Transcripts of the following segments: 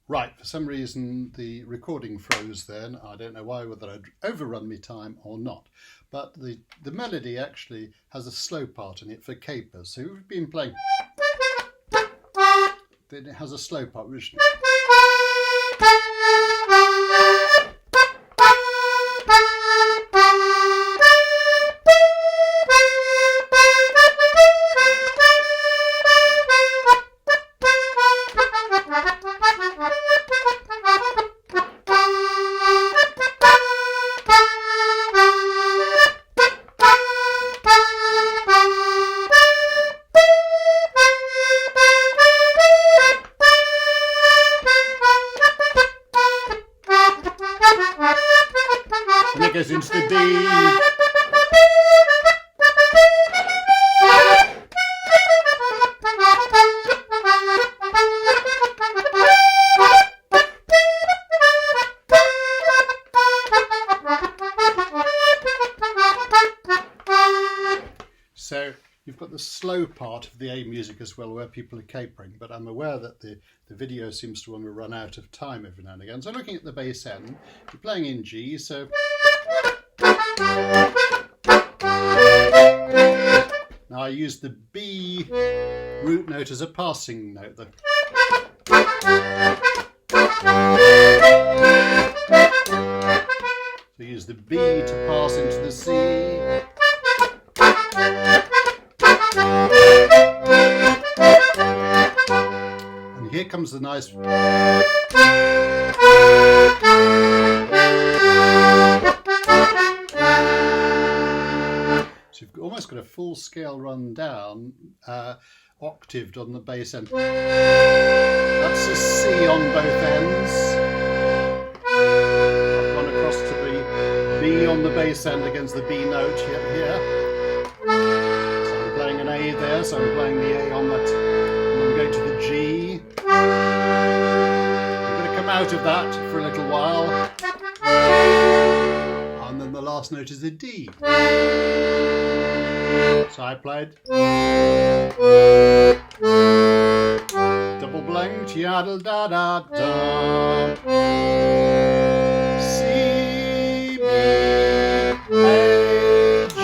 Right, for some reason the recording froze then. I don't know why, whether I'd overrun my time or not. But the melody actually has a slow part in it for capers. So we've been playing, then it has a slow part, which and it goes into the B. So you've got the slow part of the A music as well, where people are capering, but I'm aware that the video seems to want to run out of time every now and again. So looking at the bass end, you're playing in G, so now I use the B root note as a passing note. So use the B to pass into the C. And here comes the nice. So you've almost got a full scale run down, octaved on the bass end. That's a C on both ends. I've gone across to the B on the bass end against the B note here. So I'm playing an A there, so I'm playing the A on that, and I'm going to the G. I'm going to come out of that for a little while. And then the last note is a D. So I played double blanked, yaddle da da da, C, B, A, G,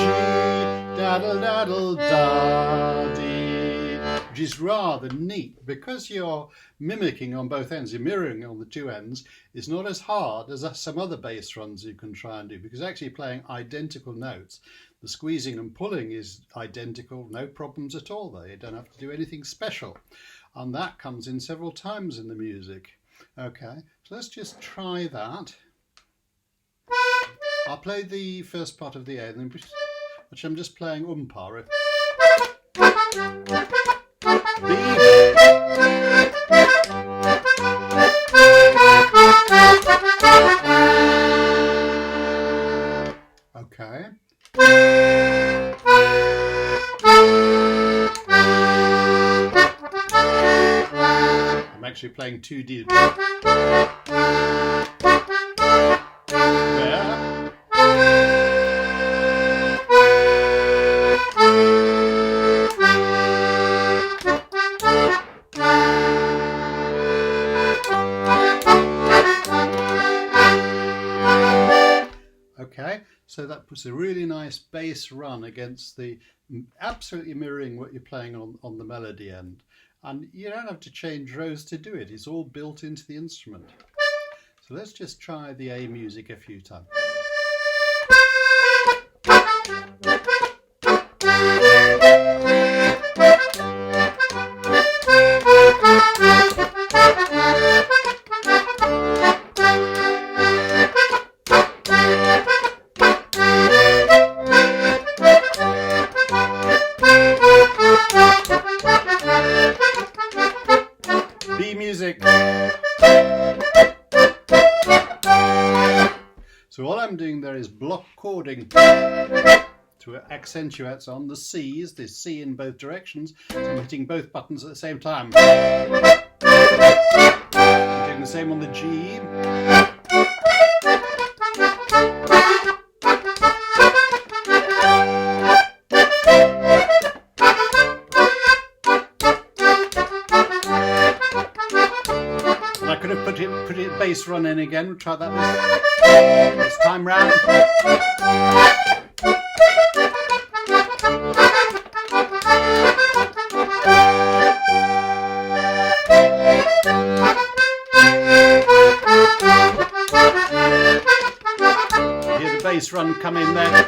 daddle daddle da, D, which is rather neat because you're mimicking on both ends, you're mirroring on the two ends. It's not as hard as some other bass runs you can try and do, because actually playing identical notes, the squeezing and pulling is identical, no problems at all there. You don't have to do anything special. And that comes in several times in the music. Okay, so let's just try that. I'll play the first part of the A, which I'm just playing umpire. B. Okay. I'm actually playing 2D. There. Okay, so that puts a really nice bass run against the absolutely mirroring what you're playing on the melody end. And you don't have to change rows to do it. It's all built into the instrument. So let's just try the A music a few times. B music. So all I'm doing there is block chording to accentuate on the C's, the C in both directions. So I'm hitting both buttons at the same time. I'm doing the same on the G. put it bass run in again. We'll try that this time round. Hear the bass run come in there.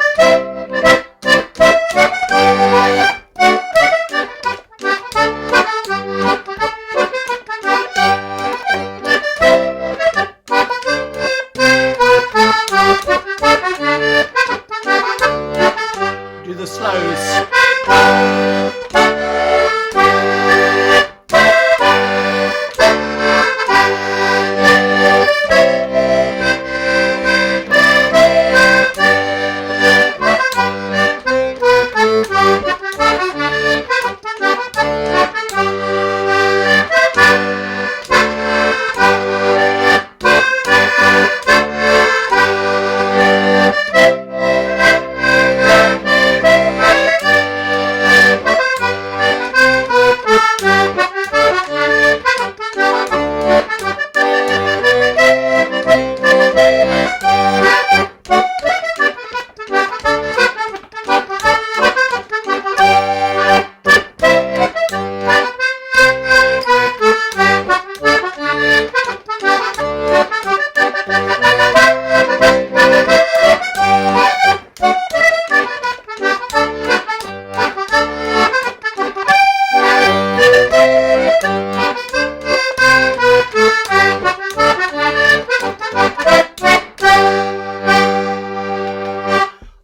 Do the slows.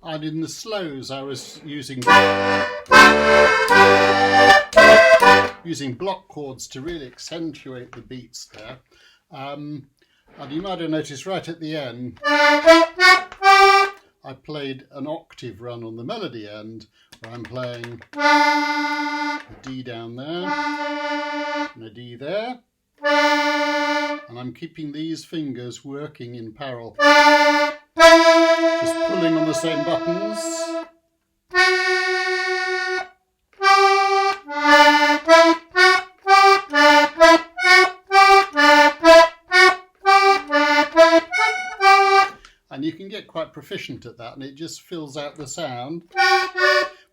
And in the slows I was using block chords to really accentuate the beats there. And you might have noticed right at the end I played an octave run on the melody end where I'm playing a D down there and a D there, and I'm keeping these fingers working in parallel, just pulling on the same buttons. And you can get quite proficient at that, and it just fills out the sound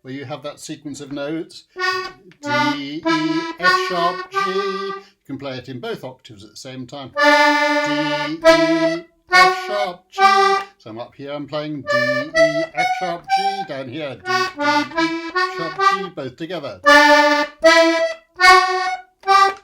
where you have that sequence of notes, D, E, F sharp, G. You can play it in both octaves at the same time. D, E, F sharp, G. So I'm up here, I'm playing D, E, F sharp, G. Down here, D, E, F sharp, G, both together.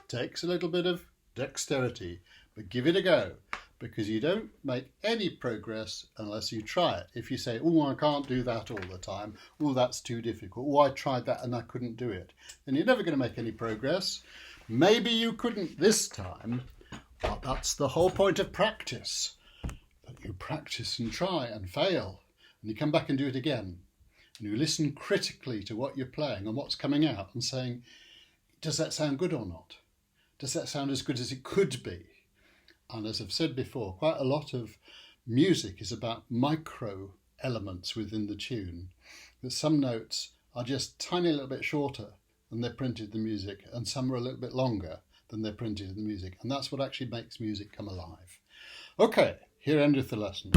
Takes a little bit of dexterity, but give it a go, because you don't make any progress unless you try it. If you say, oh, I can't do that all the time, oh, that's too difficult, oh, I tried that and I couldn't do it, then you're never going to make any progress. Maybe you couldn't this time, but that's the whole point of practice. That you practice and try and fail, and you come back and do it again. And you listen critically to what you're playing and what's coming out and saying, does that sound good or not? Does that sound as good as it could be? And as I've said before, quite a lot of music is about micro elements within the tune. That some notes are just tiny little bit shorter than they're printed in the music, and some are a little bit longer than they're printed in the music. And that's what actually makes music come alive. Okay, here endeth the lesson.